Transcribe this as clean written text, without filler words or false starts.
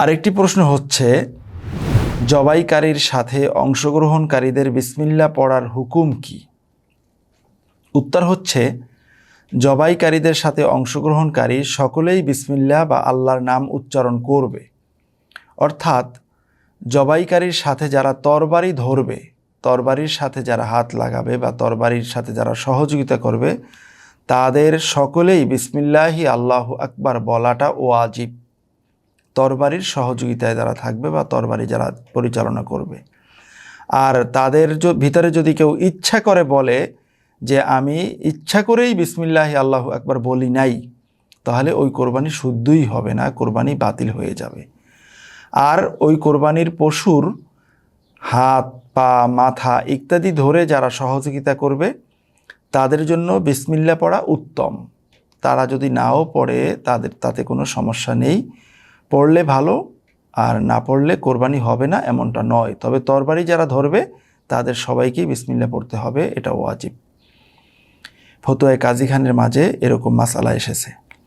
আরেকটি প্রশ্ন হচ্ছে, জবাইকারীর সাথে অংশগ্রহণকারীদের বিসমিল্লাহ পড়ার হুকুম কি? উত্তর হচ্ছে, জবাইকারীদের সাথে অংশগ্রহণকারী সকলেই বিসমিল্লাহ বা আল্লাহর নাম উচ্চারণ করবে। অর্থাৎ জবাইকারীর সাথে যারা তরবারি ধরবে, তরবারির সাথে যারা হাত লাগাবে বা তরবারির সাথে যারা সহযোগিতা করবে, তাদের সকলেই বিসমিল্লাহি আল্লাহু আকবার বলাটা ওয়াজিব। তরবারির সহযোগিতায় যারা থাকবে বা তরবারি যারা পরিচালনা করবে। আর তাদের ভিতরে যদি কেউ ইচ্ছা করে বলে যে আমি ইচ্ছা করেই বিসমিল্লাহি আল্লাহু আকবার বলি নাই, তাহলে ওই কোরবানি শুদ্ধই হবে না, কোরবানি বাতিল হয়ে যাবে। আর ওই কোরবানির পশুর হাত, পা, মাথা ইত্যাদি ধরে যারা সহযোগিতা করবে তাদের জন্য বিসমিল্লাহ পড়া উত্তম। তারা যদি নাও পড়ে তাতে কোনো সমস্যা নেই, পড়লে ভালো, আর না পড়লে কোরবানি হবে না এমনটা নয়। তবে তরবারি যারা ধরবে তাদের সবাইকেই বিসমিল্লাহ পড়তে হবে, এটা ওয়াজিব। ফতোয়ায়ে কাজী খানের মাঝে এরকম মাসালা এসেছে।